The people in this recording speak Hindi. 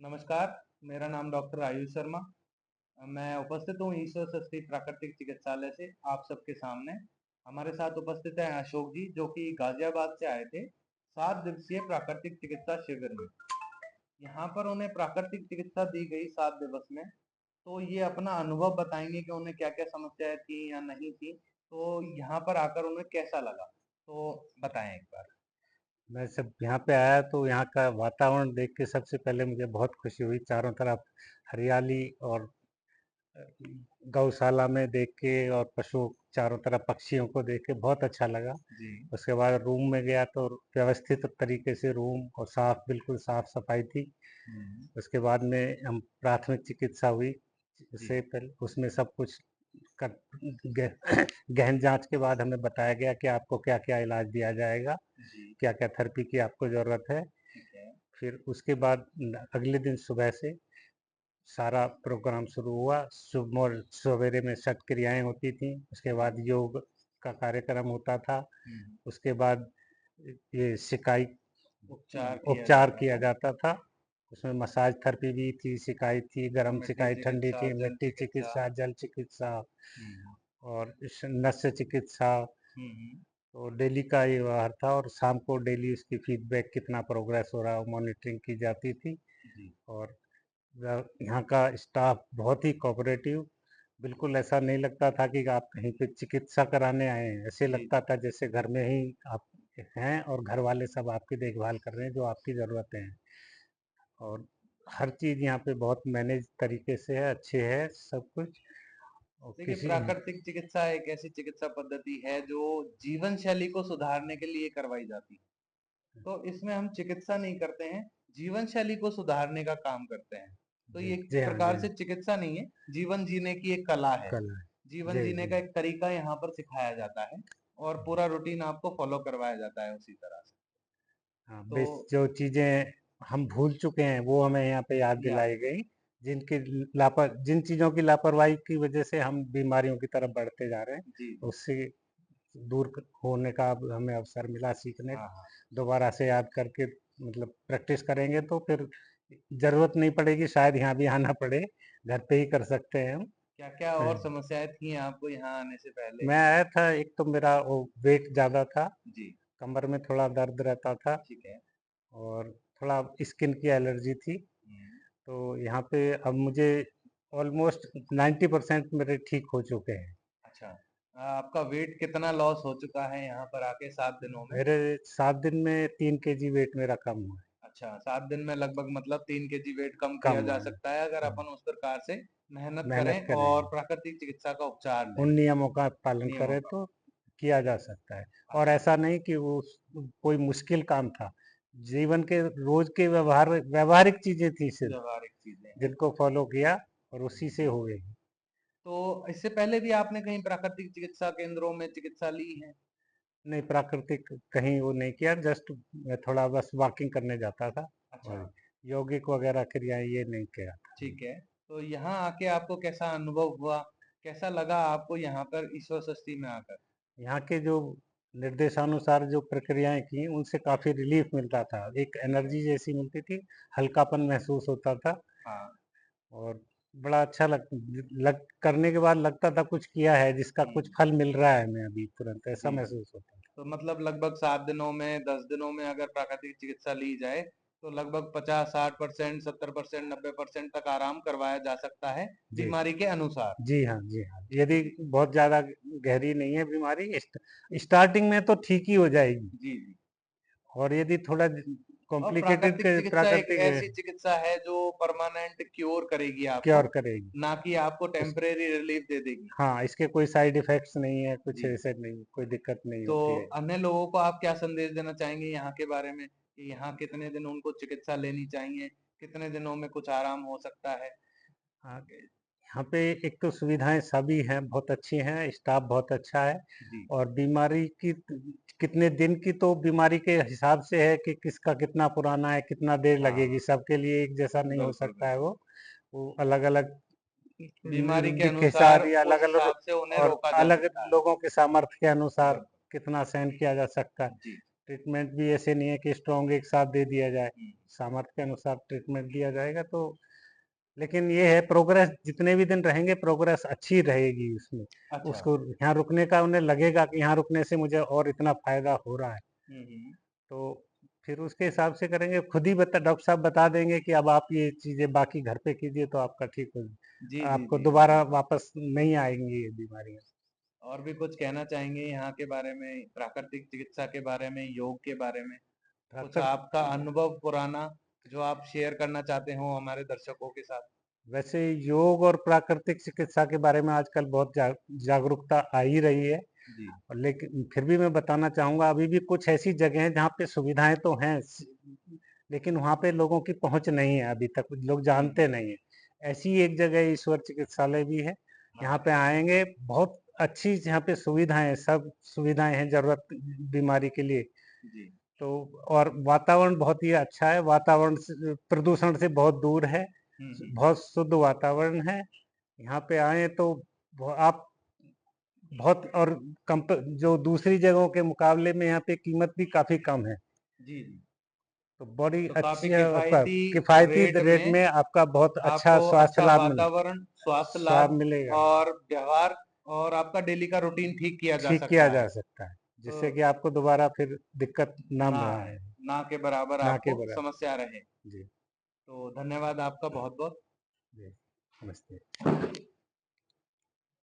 नमस्कार, मेरा नाम डॉक्टर आयुष शर्मा। मैं उपस्थित हूँ ईश्वर सृष्टि प्राकृतिक चिकित्सालय से आप सबके सामने। हमारे साथ उपस्थित हैं अशोक जी, जो कि गाजियाबाद से आए थे 7 दिवसीय प्राकृतिक चिकित्सा शिविर में। यहाँ पर उन्हें प्राकृतिक चिकित्सा दी गई 7 दिवस में, तो ये अपना अनुभव बताएँगे कि उन्हें क्या-क्या समस्याएँ थी या नहीं थी, तो यहाँ पर आकर उन्हें कैसा लगा? तो बताएँ एक बार। मैं जब यहाँ पे आया तो यहाँ का वातावरण देख के सबसे पहले मुझे बहुत खुशी हुई। चारों तरफ हरियाली और अ, गौशाला में देख के और पशु चारों तरफ पक्षियों को देख के बहुत अच्छा लगा। जी। उसके बाद रूम में गया तो व्यवस्थित तरीके से रूम और बिल्कुल साफ सफाई थी। हुँ, उसके बाद में हम प्राथमिक चिकित्सा हुई। जी, उससे पहले उसमें सब कुछ कर गह गहन जाँच के बाद हमें बताया गया कि आपको क्या-क्या इलाज दिया जाएगा, जी, क्या-क्या थेरेपी की आपको ज़रूरत है। ठीक है। फिर उसके बाद अगले दिन सुबह से सारा प्रोग्राम शुरू हुआ। सवेरे में छठ क्रियाएँ होती थीं, उसके जी। बाद योग का कार्यक्रम होता था। हुँ। उसके बाद ये सिकाई उपचार किया उपचार जाता किया था। जाता था। उसमें मसाज थेरेपी भी थी, सिकाई थी, गरम मिट्टी सिकाई, ठंडी चिकित्सा, थी, जल मिट्टी चिकित्सा। चिकित्सा, जल चिकित्सा हुँ, और नस्य चिकित्सा। हुँ, हुँ। तो डेली का ये व्यवहार था और शाम को डेली उसकी फीडबैक कितना प्रोग्रेस हो रहा है, मॉनिटरिंग की जाती थी। जी, और यहाँ का स्टाफ बहुत ही कोऑपरेटिव, बिल्कुल ऐसा नहीं लगता था कि आप कहीं पे चिकित्सा कराने आए हैं। ऐसे जी, लगता था जैसे घर में ही आप हैं और घर वाले सब आपकी देखभाल कर रहे हैं जो आपकी ज़रूरतें हैं। और हर चीज़ यहाँ पे बहुत मैनेज तरीके से है, अच्छे है सब कुछ। और देखिए, किसी प्राकृतिक चिकित्सा एक ऐसी चिकित्सा पद्धति है जो जीवन शैली को सुधारने के लिए करवाई जाती है। तो इसमें हम चिकित्सा नहीं करते हैं, जीवन शैली को सुधारने का काम करते हैं। तो जी, ये एक जी हाँ, जी प्रकार हाँ, से चिकित्सा नहीं है, जीवन जीने की एक कला है। कला है। जीवन जी, जीने जी। का एक तरीका यहाँ पर सिखाया जाता है और पूरा रूटीन आपको फॉलो करवाया जाता है उसी तरह से। हाँ, तो बेस जो चीज़ें हम भूल चुके हैं वो हमें यहाँ पे याद याद दिलाई गई। जिन चीज़ों की लापरवाही की वजह से हम बीमारियों की तरफ बढ़ते जा रहे हैं, जी, जी। उससे होने का अब हमें अवसर मिला सीखने। हाँ, हाँ। दोबारा से याद करके मतलब प्रैक्टिस करेंगे तो फिर ज़रूरत नहीं पड़ेगी, शायद यहाँ भी आना पड़े, घर पे ही कर सकते हैं हम। क्या-क्या हाँ, और समस्याएँ थी आपको यहाँ आने से पहले? मैं आया था, एक तो मेरा वो वेट ज़्यादा था, जी, कमर में थोड़ा दर्द रहता था ठीक है। और थोड़ा स्किन की एलर्जी थी। हुँ, तो यहाँ पे अब मुझे ऑलमोस्ट 90% मेरे ठीक हो चुके हैं। अच्छा। आपका वेट कितना लॉस हो चुका है यहाँ पर आके 7 दिनों में? मेरे 7 दिन में 3 केजी वेट मेरा कम हुआ है। अच्छा, 7 दिन में लगभग मतलब 3 केजी वेट कम कम किया जा हुआ है। सकता है अगर हाँ, अपन उस प्रकार से मेहनत मेहनत करें और करें, प्राकृतिक चिकित्सा का उपचार लें, उन नियमों का पालन नियमों करें का। तो किया जा सकता है। और अच्छा, ऐसा नहीं कि वो कोई मुश्किल काम था। जीवन के रोज़ के व्यावहारिक चीज़ें थी सिर्फ़, व्यावहारिक चीज़ें हैं। जिनको फ़ॉलो किया और उसी से जी। हो गई। तो इससे पहले भी आपने कहीं प्राकृतिक चिकित्सा केंद्रों में चिकित्सा ली है? नहीं, प्राकृतिक कहीं वो नहीं किया, जस्ट मैं थोड़ा बस वॉकिंग करने जाता था अच्छा, और यौगिक वगैरह क्रियाएँ ये नहीं किया था। ठीक है। तो यहाँ आके आपको कैसा अनुभव हुआ? कैसा लगा आपको यहाँ पर ईश्वर सृष्टि में आकर? यहाँ के जो निर्देशानुसार जो प्रक्रियाएँ की, उनसे काफ़ी रिलीफ़ मिलता था। एक ठीक है। एनर्जी जैसी मिलती थी, हल्कापन महसूस होता था हाँ। और बड़ा अच्छा लग करने के बाद लगता था कुछ किया है, जिसका कुछ हुँ। फल मिल रहा है हमें अभी तुरंत, ऐसा जी, जी। महसूस होता था। तो मतलब लगभग 7 दिनों में, 10 दिनों में अगर प्राकृतिक चिकित्सा ली जाए, तो लगभग 50-60%, 70%, 90% तक आराम करवाया जा सकता है, जी। बीमारी के अनुसार। जी हाँ, जी हाँ। यदि जी। बहुत ज़्यादा गहरी नहीं है बीमारी, स्टार्टिंग में तो ठीक ही हो जाएगी। जी, जी। और यदि थोड़ा और कॉम्प्लिकेटेड प्राकृतिक चिकित्सा एक प्राकृतिक ऐसी चिकित्सा है जो परमानेंट क्योर करेगी आपको, क्योर करेगी। ना कि आपको इस टेम्परेरी रिलीफ दे देगी। हाँ, इसके कोई साइड इफ़ेक्ट्स नहीं है, कुछ जी। ऐसे नहीं, कोई दिक्कत नहीं तो होती है। अन्य लोगों को आप क्या संदेश देना चाहेंगे यहाँ के बारे में कि यहाँ कितने दिन उनको चिकित्सा लेनी चाहिए? कितने दिनों में कुछ आराम हो सकता है? हाँ, यहाँ पे एक तो सुविधाएँ सभी हैं, बहुत अच्छी हैं, स्टाफ बहुत अच्छा है जी, और बीमारी की कितने दिन की तो बीमारी के हिसाब से है कि किसका कितना पुराना है, कितना देर लगेगी, हाँ, सबके लिए एक जैसा नहीं हो बिल्कुल, सकता है बिल्कुल। वो। वो अलग-अलग बीमारी के के अनुसार साथ या उस अलग-अलग हिसाब से उन्हें और रोका जा अलग सकता है। लोगों के सामर्थ्य के अनुसार बिल्कुल, कितना सहन किया जा सकता है। जी। ट्रीटमेंट भी ऐसे नहीं है कि स्ट्रॉन्ग एक साथ दे दिया जाए, हुँ, सामर्थ्य के अनुसार ट्रीटमेंट दिया जाएगा तो। लेकिन ये है प्रोग्रेस जितने भी दिन रहेंगे प्रोग्रेस अच्छी रहेगी उसमें। अच्छा। उसको यहाँ रुकने का उन्हें लगेगा कि यहाँ रुकने से मुझे और इतना फ़ायदा हो रहा है, हुँ, हुँ। तो फिर उसके हिसाब से करेंगे। खुद ही डॉक्टर साहब बता देंगे कि अब आप ये चीज़ें बाकी घर पे कीजिए तो आपका ठीक हो, जी, जी, आपको जी, जी, दोबारा बिल्कुल। वापस नहीं आएँगी ये बीमारियाँ। और भी कुछ कहना चाहेंगे यहाँ के बारे में, प्राकृतिक चिकित्सा के बारे में, योग के बारे में? कुछ प्राकृत आपका अनुभव पुराना जो आप शेयर करना चाहते हो हमारे दर्शकों के साथ? वैसे योग और प्राकृतिक चिकित्सा के बारे में आजकल बहुत जागरूकता आ ही रही है। जी। और लेकिन फिर भी मैं बताना चाहूँगा अभी भी कुछ ऐसी जगह हैं जहाँ पे सुविधाएँ तो हैं लेकिन वहाँ पे लोगों की पहुँच नहीं है, अभी तक लोग हुँ, जानते नहीं हैं। ऐसी एक जगह ईश्वर चिकित्सालय भी है, यहाँ हाँ। पे आएँगे बहुत अच्छी यहाँ पे सुविधाएँ हैं, सब सुविधाएँ हैं ज़रूरत बीमारी के लिए। जी। तो और वातावरण बहुत ही अच्छा है, वातावरण से प्रदूषण से बहुत दूर है, हुँ, हुँ। बहुत शुद्ध वातावरण है। यहाँ पे आएँ तो आप बहुत और जो दूसरी जगहों के मुकाबले में यहाँ पे कीमत भी काफ़ी कम है। जी, जी। तो बड़ी तो काफ़ी अच्छी किफ़ायती किफ़ायती रेट रेट में में आपका बहुत अच्छा आपको स्वास्थ्य अच्छा लाभ वातावरण, स्वास्थ्य स्वाद लाभ मिलेगा, और व्यवहार और आपका डेली का रूटीन ठीक किया जा ठीक किया सकता है। जा सकता है, जिससे तो कि आपको दोबारा फिर दिक्कत ना ना आए, आए, ना के बराबर ना के आपको बराबर। समस्या रहे। जी, तो धन्यवाद आपका बहुत-बहुत। जी, नमस्ते।